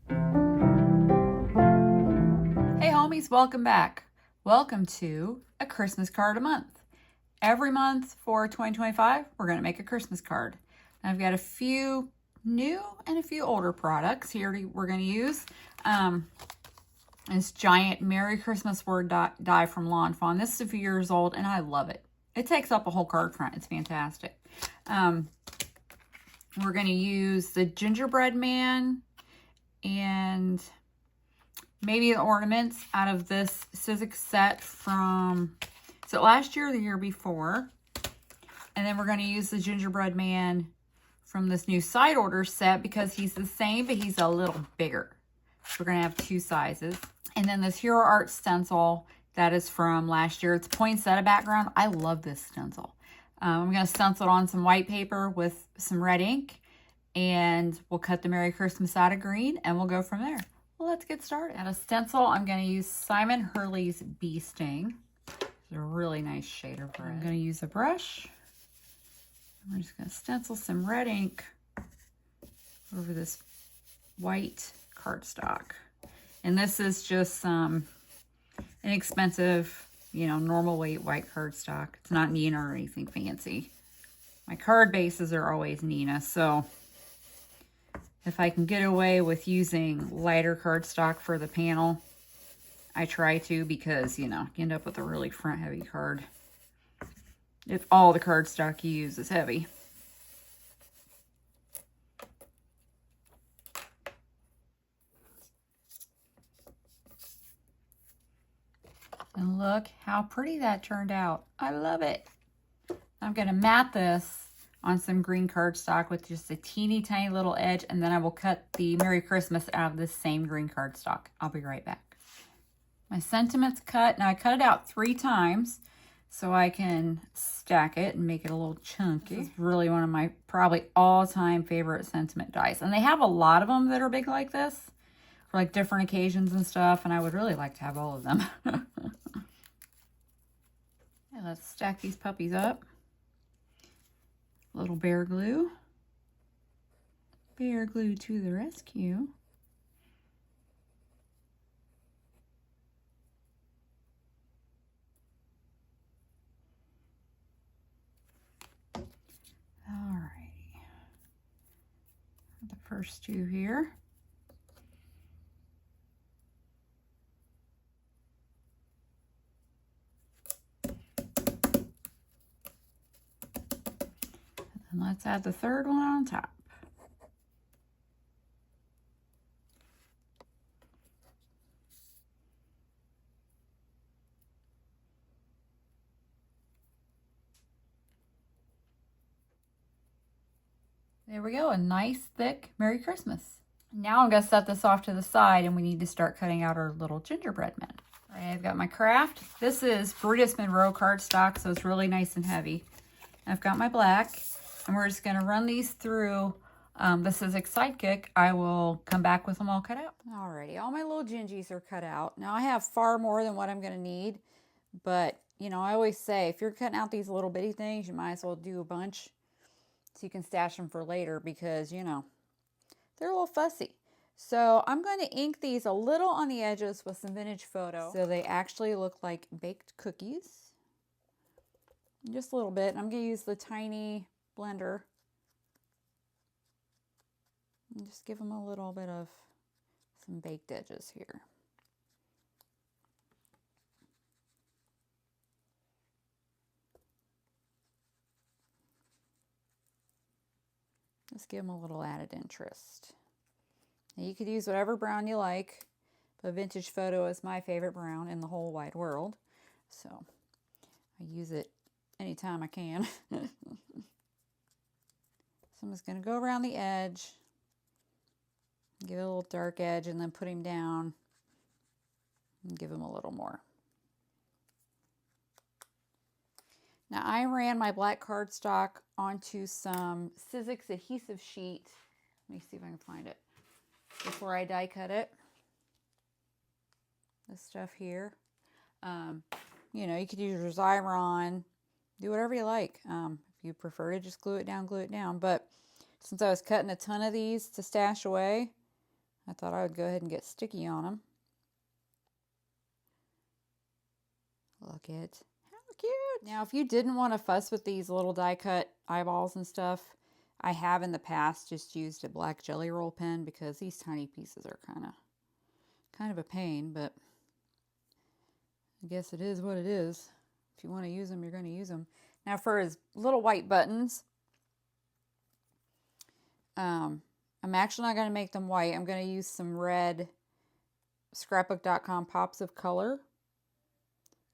Hey homies, welcome back. Welcome to a Christmas card a month. Every month for 2025, we're going to make a Christmas card. And I've got a few new and a few older products here we're going to use. This giant Merry Christmas word die from Lawn Fawn. This is a few years old and I love it. It takes up a whole card front. It's fantastic. We're going to use the gingerbread man and maybe the ornaments out of this Sizzix set from, is it last year or the year before? And then we're going to use the gingerbread man from this new side order set because he's the same, but he's a little bigger. So we're going to have two sizes. And then this Hero Art stencil that is from last year. It's poinsettia background. I love this stencil. I'm going to stencil it on some white paper with some red ink. And we'll cut the Merry Christmas out of green and we'll go from there. Well, let's get started. At a stencil, I'm going to use Simon Hurley's Bee Sting. It's a really nice shader brush. I'm going to use a brush. We're just going to stencil some red ink over this white cardstock. And this is just some inexpensive, normal weight white cardstock. It's not Nina or anything fancy. My card bases are always Nina, so if I can get away with using lighter cardstock for the panel, I try to because, you end up with a really front heavy card if all the cardstock you use is heavy. And look how pretty that turned out. I love it. I'm going to mat this on some green cardstock with just a teeny tiny little edge, and then I will cut the Merry Christmas out of this same green cardstock. I'll be right back. My sentiment's cut. Now I cut it out 3 times so I can stack it and make it a little chunky. This is really one of my probably all-time favorite sentiment dies. And they have a lot of them that are big like this for like different occasions and stuff, and I would really like to have all of them. Okay, let's stack these puppies up. Little bear glue. Bear glue to the rescue. Alrighty. The first 2 here. And let's add the 3rd one on top. There we go, a nice thick Merry Christmas. Now I'm going to set this off to the side and we need to start cutting out our little gingerbread men. All right, I've got my craft. This is Brutus Monroe cardstock, so it's really nice and heavy. I've got my black. And we're just going to run these through the Sizzix Sidekick. I will come back with them all cut out. Alrighty, all my little gingies are cut out. Now I have far more than what I'm going to need. But, I always say, if you're cutting out these little bitty things, you might as well do a bunch so you can stash them for later because, they're a little fussy. So I'm going to ink these a little on the edges with some vintage photo so they actually look like baked cookies. Just a little bit. I'm going to use the tiny blender and just give them a little bit of some baked edges here. Just give them a little added interest. Now you could use whatever brown you like, but vintage photo is my favorite brown in the whole wide world, so I use it anytime I can. So I'm just going to go around the edge, give it a little dark edge, and then put him down and give him a little more. Now I ran my black cardstock onto some Sizzix adhesive sheet. Let me see if I can find it before I die cut it. This stuff here. You could use your Xyron, do whatever you like. If you prefer to just glue it down, glue it down. But since I was cutting a ton of these to stash away, I thought I would go ahead and get sticky on them. Look at how cute. Now, if you didn't want to fuss with these little die cut eyeballs and stuff, I have in the past just used a black jelly roll pen because these tiny pieces are kind of a pain, but I guess it is what it is. If you want to use them, you're going to use them. Now, for his little white buttons, I'm actually not going to make them white. I'm going to use some red scrapbook.com pops of color,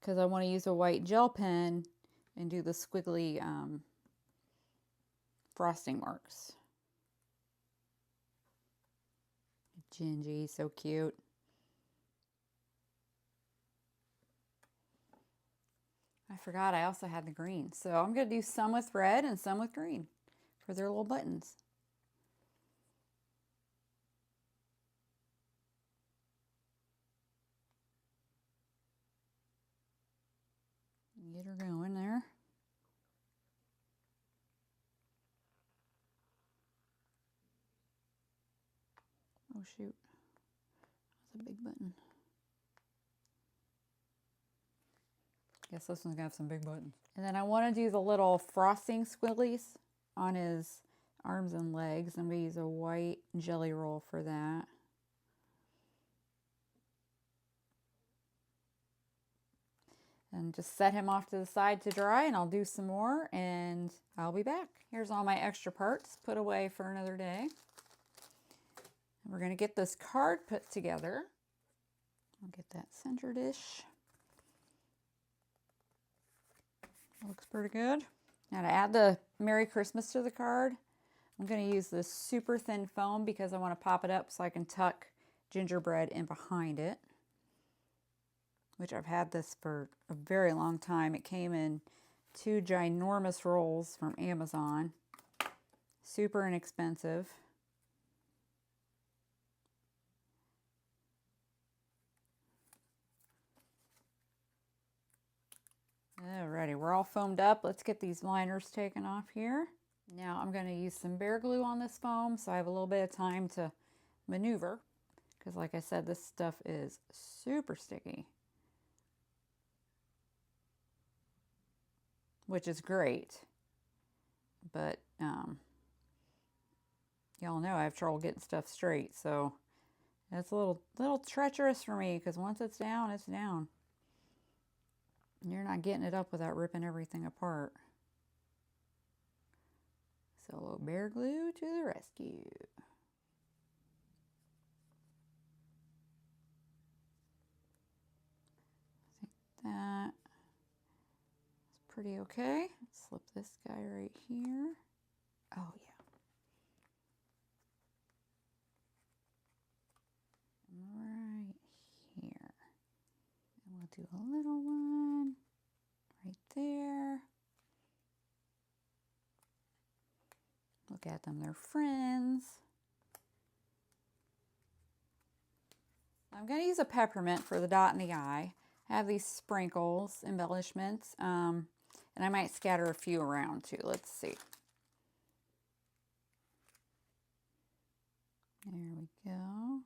because I want to use a white gel pen and do the squiggly frosting marks. Gingy, so cute. I forgot I also had the green. So I'm going to do some with red and some with green for their little buttons. Get her going there. Oh shoot, that's a big button. Guess this one's gonna have some big buttons. And then I want to do the little frosting squigglies on his arms and legs. I'm gonna use a white jelly roll for that. And just set him off to the side to dry, and I'll do some more and I'll be back. Here's all my extra parts put away for another day. And we're gonna get this card put together. I'll get that centered-ish. Looks pretty good. Now to add the Merry Christmas to the card, I'm gonna use this super thin foam because I wanna pop it up so I can tuck gingerbread in behind it, which I've had this for a very long time. It came in 2 ginormous rolls from Amazon. Super inexpensive. Alrighty, we're all foamed up. Let's get these liners taken off here. Now I'm going to use some bear glue on this foam so I have a little bit of time to maneuver, because like I said, this stuff is super sticky. Which is great, but y'all know I have trouble getting stuff straight, so it's a little treacherous for me, because once it's down, it's down. You're not getting it up without ripping everything apart. So a little bear glue to the rescue. I think that pretty okay. Slip this guy right here. Oh yeah. Right here. And we'll do a little one right there. Look at them, they're friends. I'm going to use a peppermint for the dot in the eye. I have these sprinkles, embellishments, and I might scatter a few around too. Let's see. There we go.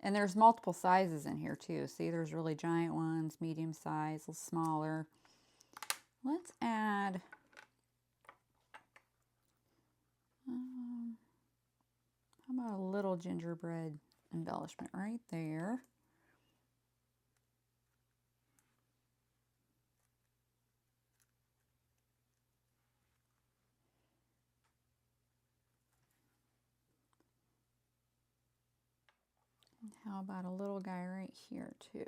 And there's multiple sizes in here too. See, there's really giant ones, medium size, a little smaller. Let's add how about a little gingerbread embellishment right there. And how about a little guy right here too?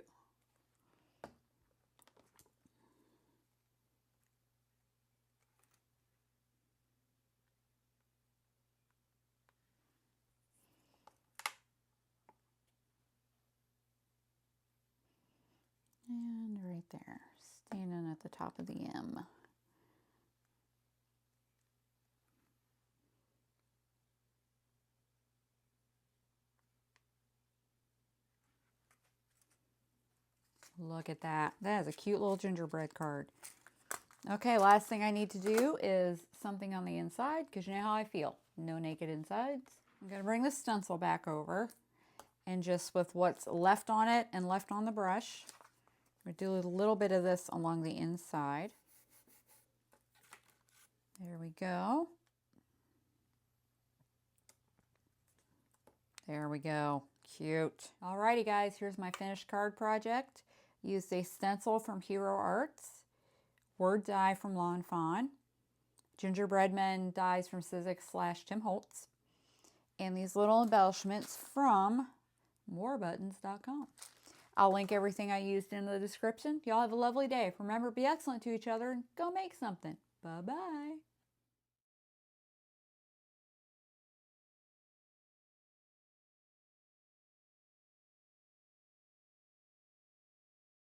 And right there, standing at the top of the M. Look at that. That is a cute little gingerbread card. Okay, last thing I need to do is something on the inside, because you know how I feel. No naked insides. I'm going to bring the stencil back over, and just with what's left on it and left on the brush, we do a little bit of this along the inside. There we go. There we go. Cute. Alrighty guys, here's my finished card project. Used a stencil from Hero Arts, word die from Lawn Fawn, gingerbread men dies from Sizzix / Tim Holtz, and these little embellishments from morebuttons.com. I'll link everything I used in the description. Y'all have a lovely day. Remember, be excellent to each other and go make something. Bye-bye.